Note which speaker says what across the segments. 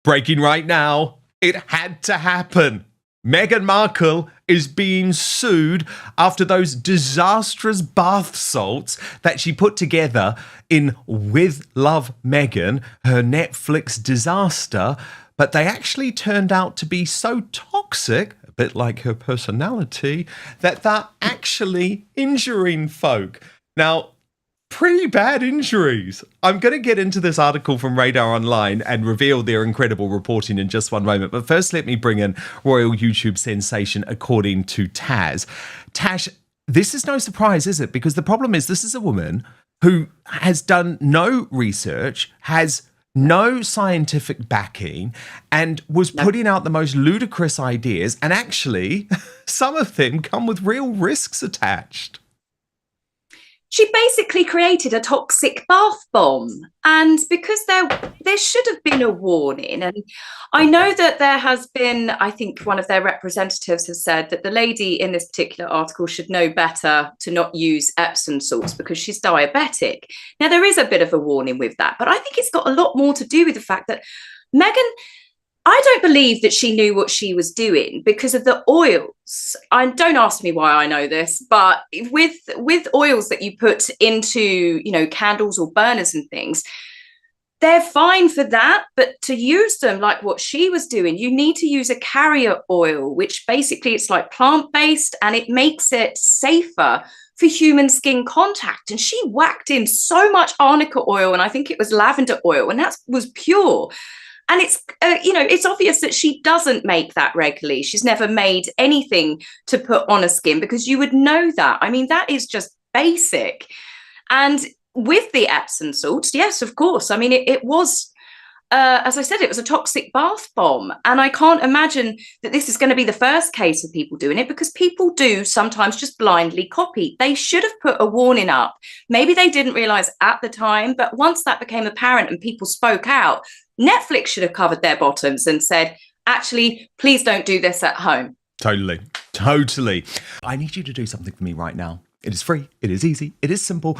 Speaker 1: Breaking right now. It had to happen. Meghan Markle is being sued after those disastrous bath salts that she put together in With Love Meghan, her Netflix disaster, but they actually turned out to be so toxic, a bit like her personality, that they're actually injuring folk. Now, pretty bad injuries. I'm going to get into this article from Radar Online and reveal their incredible reporting in just one moment. But first, let me bring in royal YouTube sensation according to Taz. Tash, this is no surprise, is it? Because the problem is this is a woman who has done no research, has no scientific backing, and was putting out the most ludicrous ideas. And actually, some of them come with real risks attached.
Speaker 2: She basically created a toxic bath bomb, and because there should have been a warning, and I know that there has been, I think one of their representatives has said that the lady in this particular article should know better to not use Epsom salts because she's diabetic. Now, there is a bit of a warning with that, but I think it's got a lot more to do with the fact that Meghan, I don't believe that she knew what she was doing because of the oils. And don't ask me why I know this, but with oils that you put into, candles or burners and things, they're fine for that. But to use them like what she was doing, you need to use a carrier oil, which basically it's like plant-based and it makes it safer for human skin contact. And she whacked in so much arnica oil, and I think it was lavender oil, and that was pure. And it's, it's obvious that she doesn't make that regularly. She's never made anything to put on her skin because you would know that. I mean, that is just basic. And with the Epsom salts, yes, of course. I mean, it was, as I said, it was a toxic bath bomb. And I can't imagine that this is going to be the first case of people doing it because people do sometimes just blindly copy. They should have put a warning up. Maybe they didn't realize at the time, but once that became apparent and people spoke out, Netflix should have covered their bottoms and said, actually, please don't do this at home.
Speaker 1: Totally. I need you to do something for me right now. It is free. It is easy. It is simple.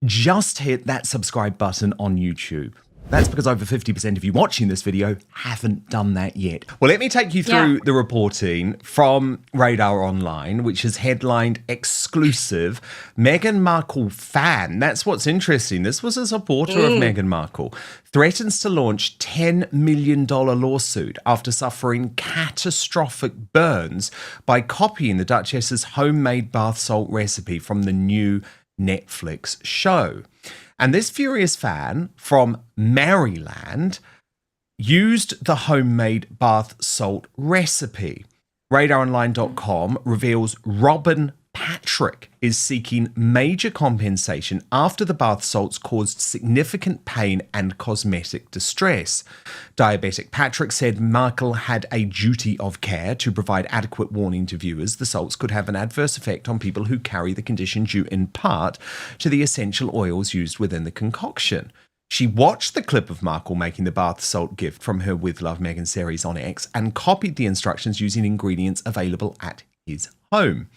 Speaker 1: Just hit that subscribe button on YouTube. That's because over 50% of you watching this video haven't done that yet. Well, let me take you through the reporting from Radar Online, which is headlined Exclusive Meghan Markle Fan. That's what's interesting. This was a supporter of Meghan Markle. Threatens to launch $10 million lawsuit after suffering catastrophic burns by copying the Duchess's homemade bath salt recipe from the new Netflix show. And this furious fan from Maryland used the homemade bath salt recipe. RadarOnline.com reveals Robin Patrick is seeking major compensation after the bath salts caused significant pain and cosmetic distress. Diabetic Patrick said Markle had a duty of care to provide adequate warning to viewers. The salts could have an adverse effect on people who carry the condition due in part to the essential oils used within the concoction. She watched the clip of Markle making the bath salt gift from her With Love Meghan series on X and copied the instructions using ingredients available at his home.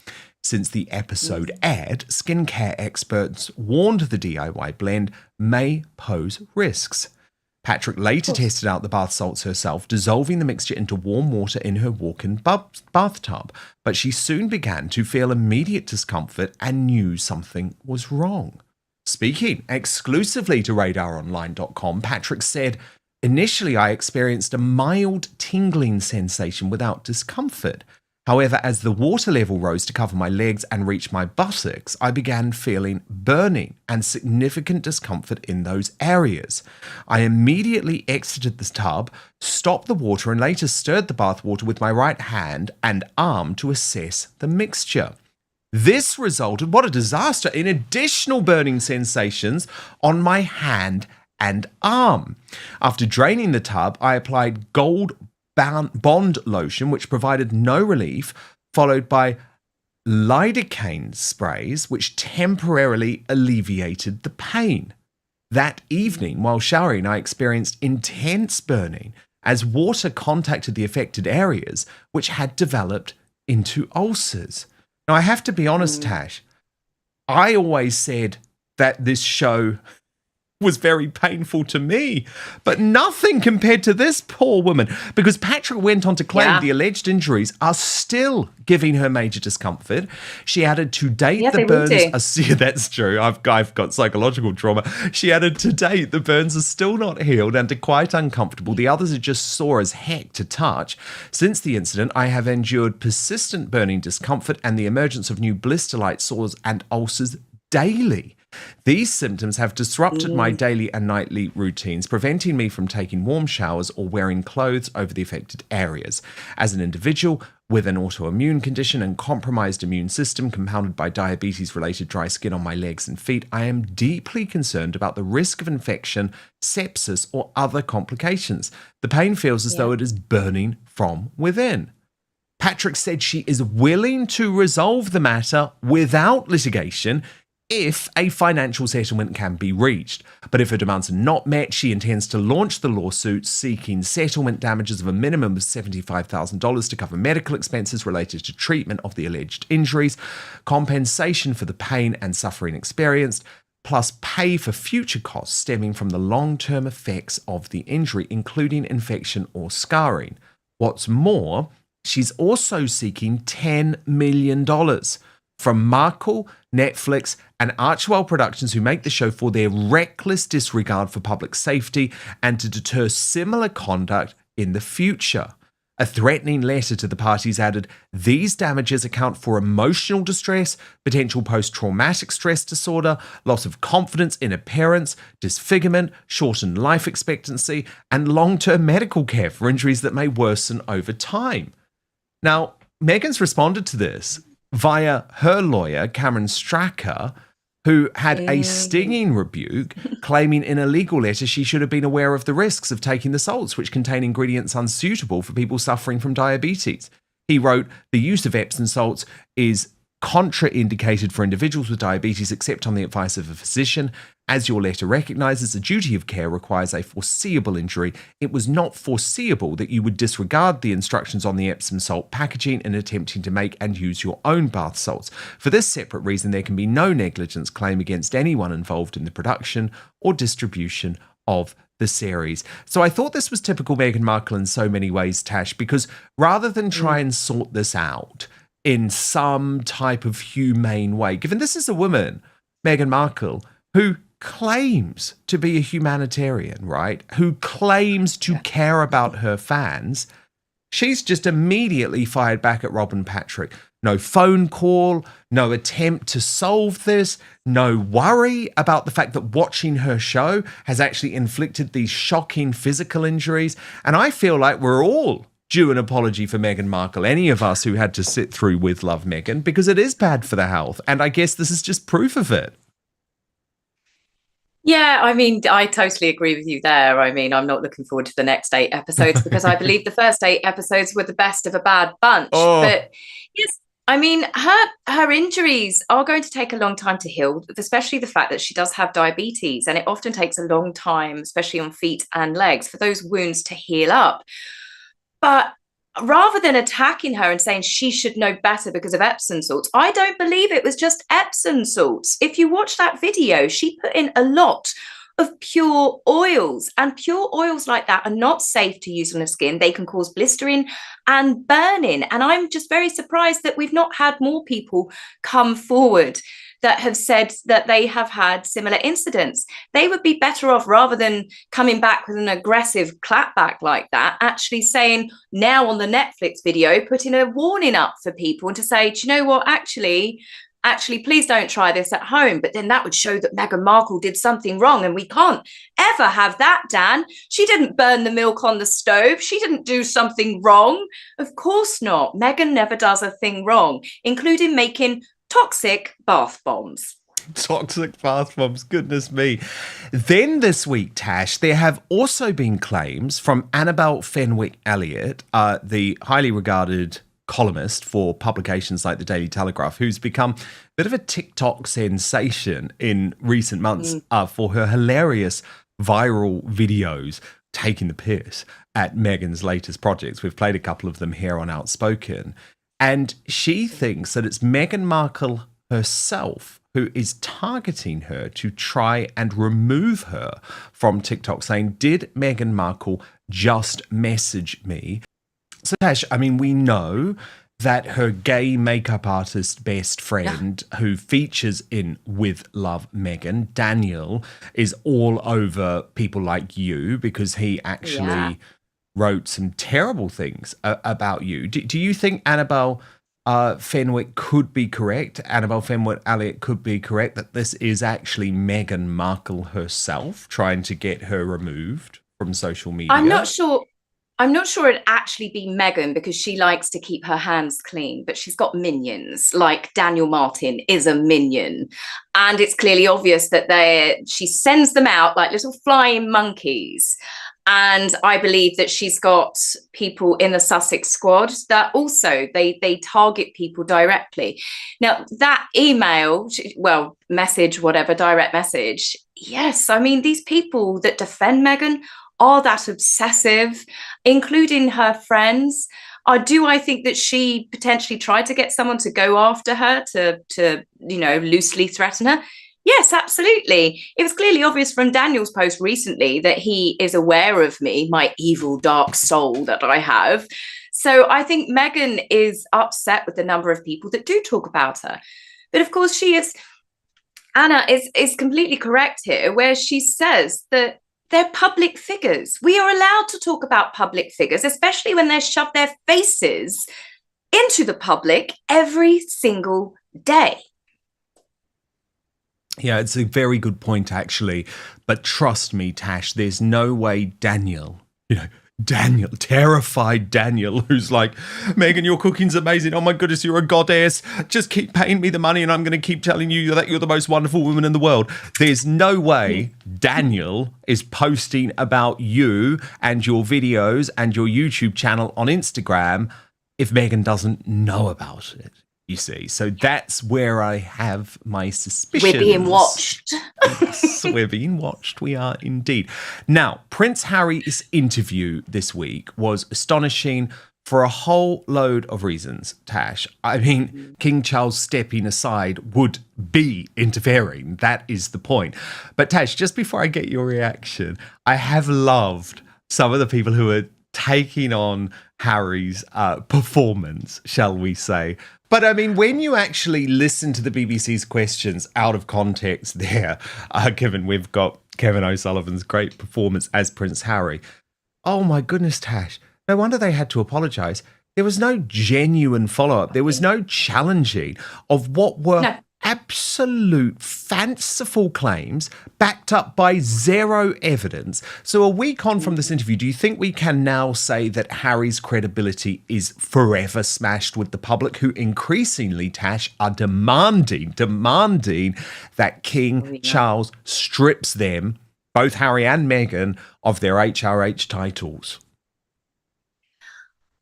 Speaker 1: Since the episode aired, skincare experts warned the DIY blend may pose risks. Patrick later tested out the bath salts herself, dissolving the mixture into warm water in her walk-in bathtub, but she soon began to feel immediate discomfort and knew something was wrong. Speaking exclusively to RadarOnline.com, Patrick said, "Initially, I experienced a mild tingling sensation without discomfort. However, as the water level rose to cover my legs and reach my buttocks, I began feeling burning and significant discomfort in those areas. I immediately exited the tub, stopped the water, and later stirred the bath water with my right hand and arm to assess the mixture. This resulted, what a disaster, in additional burning sensations on my hand and arm. After draining the tub, I applied Gold Bond lotion, which provided no relief, followed by lidocaine sprays, which temporarily alleviated the pain. That evening, while showering, I experienced intense burning as water contacted the affected areas, which had developed into ulcers." Now, I have to be honest, Tash, I always said that this show was very painful to me, but nothing compared to this poor woman, because Patrick went on to claim the alleged injuries are still giving her major discomfort. She added, to date, the burns are... Yeah, that's true. I've got psychological trauma. She added, to date, the burns are still not healed and are quite uncomfortable. The others are just sore as heck to touch. Since the incident, I have endured persistent burning discomfort and the emergence of new blister-like sores and ulcers daily. These symptoms have disrupted my daily and nightly routines, preventing me from taking warm showers or wearing clothes over the affected areas. As an individual with an autoimmune condition and compromised immune system compounded by diabetes-related dry skin on my legs and feet, I am deeply concerned about the risk of infection, sepsis, or other complications. The pain feels as though it is burning from within. Patrick said she is willing to resolve the matter without litigation if a financial settlement can be reached. But if her demands are not met, she intends to launch the lawsuit seeking settlement damages of a minimum of $75,000 to cover medical expenses related to treatment of the alleged injuries, compensation for the pain and suffering experienced, plus pay for future costs stemming from the long-term effects of the injury, including infection or scarring. What's more, she's also seeking $10 million from Markle, Netflix, and Archwell Productions, who make the show, for their reckless disregard for public safety and to deter similar conduct in the future. A threatening letter to the parties added, these damages account for emotional distress, potential post-traumatic stress disorder, loss of confidence in appearance, disfigurement, shortened life expectancy, and long-term medical care for injuries that may worsen over time. Now, Meghan's responded to this via her lawyer, Cameron Stracker, who had a stinging rebuke, claiming in a legal letter she should have been aware of the risks of taking the salts, which contain ingredients unsuitable for people suffering from diabetes. He wrote, the use of Epsom salts is contraindicated for individuals with diabetes except on the advice of a physician. As your letter recognises, the duty of care requires a foreseeable injury. It was not foreseeable that you would disregard the instructions on the Epsom salt packaging in attempting to make and use your own bath salts. For this separate reason, there can be no negligence claim against anyone involved in the production or distribution of the series. So I thought this was typical Meghan Markle in so many ways, Tash, because rather than try and sort this out in some type of humane way, given this is a woman, Meghan Markle, who claims to be a humanitarian, right? Who claims to care about her fans, she's just immediately fired back at Rob and Patrick. No phone call, no attempt to solve this, no worry about the fact that watching her show has actually inflicted these shocking physical injuries. And I feel like we're all due an apology for Meghan Markle, any of us who had to sit through With Love Meghan, because it is bad for the health. And I guess this is just proof of it.
Speaker 2: Yeah, I mean, I totally agree with you there. I mean, I'm not looking forward to the next 8 episodes because I believe the first 8 episodes were the best of a bad bunch. But yes, I mean, her injuries are going to take a long time to heal, especially the fact that she does have diabetes. And it often takes a long time, especially on feet and legs, for those wounds to heal up. But rather than attacking her and saying she should know better because of Epsom salts, I don't believe it was just Epsom salts. If you watch that video, she put in a lot of pure oils, and pure oils like that are not safe to use on the skin. They can cause blistering and burning. And I'm just very surprised that we've not had more people come forward that have said that they have had similar incidents. They would be better off, rather than coming back with an aggressive clapback like that, actually saying now on the Netflix video, putting a warning up for people and to say, do you know what, actually, please don't try this at home. But then that would show that Meghan Markle did something wrong. And we can't ever have that, Dan. She didn't burn the milk on the stove. She didn't do something wrong. Of course not. Meghan never does a thing wrong, including making toxic bath bombs.
Speaker 1: Toxic bath bombs, goodness me. Then this week, Tash, there have also been claims from Annabelle Fenwick-Elliott, the highly regarded columnist for publications like the Daily Telegraph, who's become a bit of a TikTok sensation in recent months for her hilarious viral videos taking the piss at Meghan's latest projects. We've played a couple of them here on Outspoken. And she thinks that it's Meghan Markle herself who is targeting her to try and remove her from TikTok, saying, "Did Meghan Markle just message me?" So, Tash, I mean, we know that her gay makeup artist best friend who features in With Love Meghan, Daniel, is all over people like you because he actually wrote some terrible things about you. Do you think Annabelle Fenwick could be correct? Annabelle Fenwick Elliott could be correct that this is actually Meghan Markle herself trying to get her removed from social media?
Speaker 2: I'm not sure. I'm not sure it'd actually be Meghan because she likes to keep her hands clean, but she's got minions. Like Daniel Martin is a minion. And it's clearly obvious that she sends them out like little flying monkeys. And I believe that she's got people in the Sussex squad that also they target people directly. Now, that email, message, whatever, direct message. Yes, I mean, these people that defend Meghan are that obsessive, including her friends. I think that she potentially tried to get someone to go after her to loosely threaten her? Yes, absolutely. It was clearly obvious from Daniel's post recently that he is aware of me, my evil, dark soul that I have. So I think Meghan is upset with the number of people that do talk about her. But of course, Anna is completely correct here, where she says that they're public figures. We are allowed to talk about public figures, especially when they shove their faces into the public every single day.
Speaker 1: Yeah, it's a very good point, actually. But trust me, Tash, there's no way Daniel, terrified Daniel, who's like, "Meghan, your cooking's amazing. Oh my goodness, you're a goddess. Just keep paying me the money and I'm going to keep telling you that you're the most wonderful woman in the world." There's no way Daniel is posting about you and your videos and your YouTube channel on Instagram if Meghan doesn't know about it. You see, so that's where I have my suspicions.
Speaker 2: We're being watched.
Speaker 1: Yes, we're being watched. We are indeed. Now, Prince Harry's interview this week was astonishing for a whole load of reasons, Tash. I mean, King Charles stepping aside would be interfering. That is the point. But Tash, just before I get your reaction, I have loved some of the people who are taking on Harry's performance, shall we say. But I mean, when you actually listen to the BBC's questions out of context there, given we've got Kevin O'Sullivan's great performance as Prince Harry, oh my goodness, Tash, no wonder they had to apologise. There was no genuine follow-up. There was no challenging of what were absolute fanciful claims backed up by zero evidence. So a week on from this interview, do you think we can now say that Harry's credibility is forever smashed with the public, who increasingly, Tash, are demanding that King Charles strips them, both Harry and Meghan, of their HRH titles?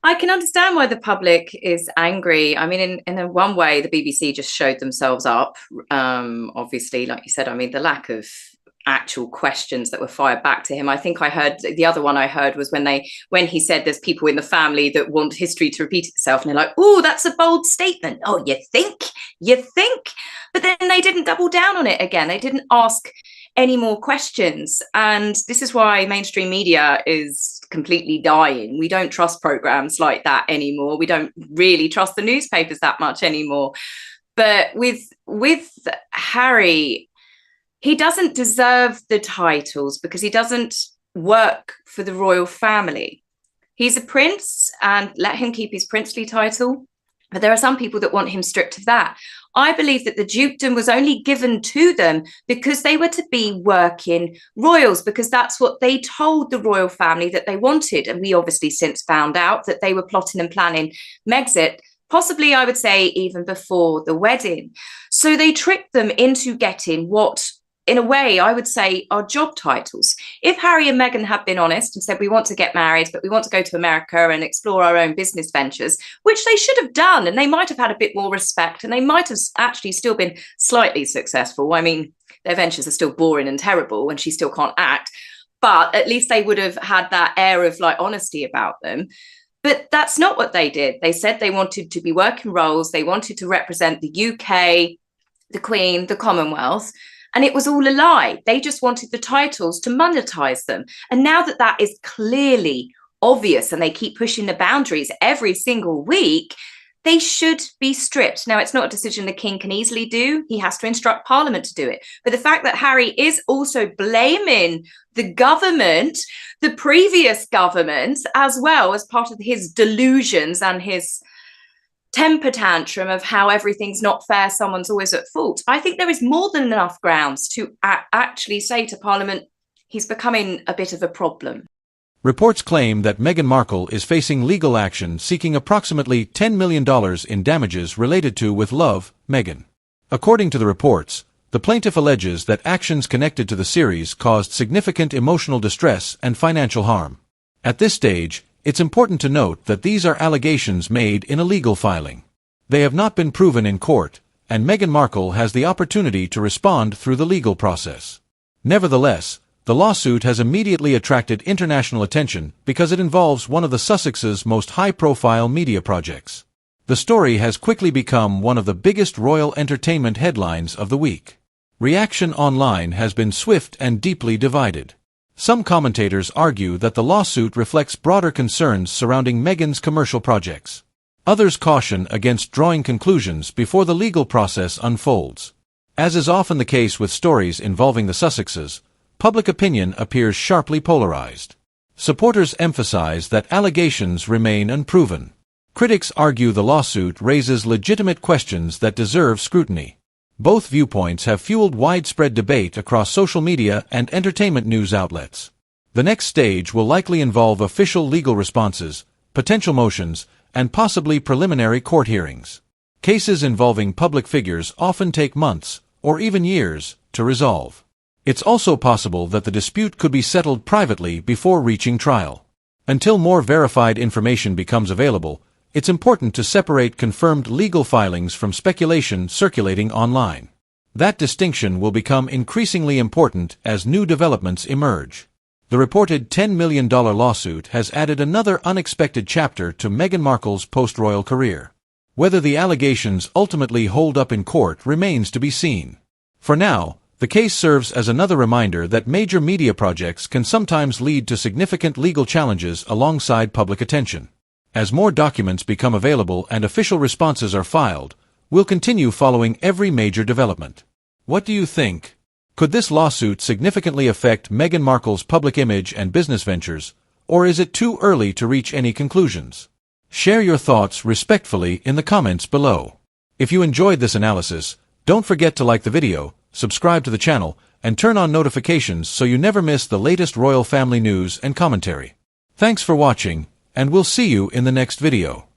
Speaker 2: I can understand why the public is angry. I mean, in one way, the BBC just showed themselves up. Obviously, like you said, I mean, the lack of actual questions that were fired back to him. I think I heard the other one I heard was when he said there's people in the family that want history to repeat itself, and they're like, "Oh, that's a bold statement. Oh, you think? But then they didn't double down on it again. They didn't ask any more questions. And this is why mainstream media is completely dying. We don't trust programs like that anymore. We don't really trust the newspapers that much anymore. But with Harry, he doesn't deserve the titles because he doesn't work for the royal family. He's a prince, and let him keep his princely title. But there are some people that want him stripped of that. I believe that the dukedom was only given to them because they were to be working royals, because that's what they told the royal family that they wanted. And we obviously since found out that they were plotting and planning Megxit, possibly, I would say, even before the wedding. So they tricked them into getting what, in a way, I would say, are job titles. If Harry and Meghan had been honest and said, "We want to get married, but we want to go to America and explore our own business ventures," which they should have done, and they might have had a bit more respect, and they might have actually still been slightly successful. I mean, their ventures are still boring and terrible, and she still can't act, but at least they would have had that air of like honesty about them. But that's not what they did. They said they wanted to be working roles. They wanted to represent the UK the Queen, the Commonwealth. And it was all a lie. They just wanted the titles to monetize them. And now that that is clearly obvious and they keep pushing the boundaries every single week, they should be stripped. Now, it's not a decision the king can easily do. He has to instruct Parliament to do it. But the fact that Harry is also blaming the government, the previous government, as well as part of his delusions and his temper tantrum of how everything's not fair, someone's always at fault. I think there is more than enough grounds to actually say to Parliament, he's becoming a bit of a problem.
Speaker 3: Reports claim that Meghan Markle is facing legal action seeking approximately $10 million in damages related to With Love, Meghan. According to the reports, the plaintiff alleges that actions connected to the series caused significant emotional distress and financial harm. At this stage, it's important to note that these are allegations made in a legal filing. They have not been proven in court, and Meghan Markle has the opportunity to respond through the legal process. Nevertheless, the lawsuit has immediately attracted international attention because it involves one of the Sussexes' most high-profile media projects. The story has quickly become one of the biggest royal entertainment headlines of the week. Reaction online has been swift and deeply divided. Some commentators argue that the lawsuit reflects broader concerns surrounding Meghan's commercial projects. Others caution against drawing conclusions before the legal process unfolds. As is often the case with stories involving the Sussexes, public opinion appears sharply polarized. Supporters emphasize that allegations remain unproven. Critics argue the lawsuit raises legitimate questions that deserve scrutiny. Both viewpoints have fueled widespread debate across social media and entertainment news outlets. The next stage will likely involve official legal responses, potential motions, and possibly preliminary court hearings. Cases involving public figures often take months, or even years, to resolve. It's also possible that the dispute could be settled privately before reaching trial. Until more verified information becomes available, it's important to separate confirmed legal filings from speculation circulating online. That distinction will become increasingly important as new developments emerge. The reported $10 million lawsuit has added another unexpected chapter to Meghan Markle's post-royal career. Whether the allegations ultimately hold up in court remains to be seen. For now, the case serves as another reminder that major media projects can sometimes lead to significant legal challenges alongside public attention. As more documents become available and official responses are filed, we'll continue following every major development. What do you think? Could this lawsuit significantly affect Meghan Markle's public image and business ventures, or is it too early to reach any conclusions? Share your thoughts respectfully in the comments below. If you enjoyed this analysis, don't forget to like the video, subscribe to the channel, and turn on notifications so you never miss the latest royal family news and commentary. Thanks for watching, and we'll see you in the next video.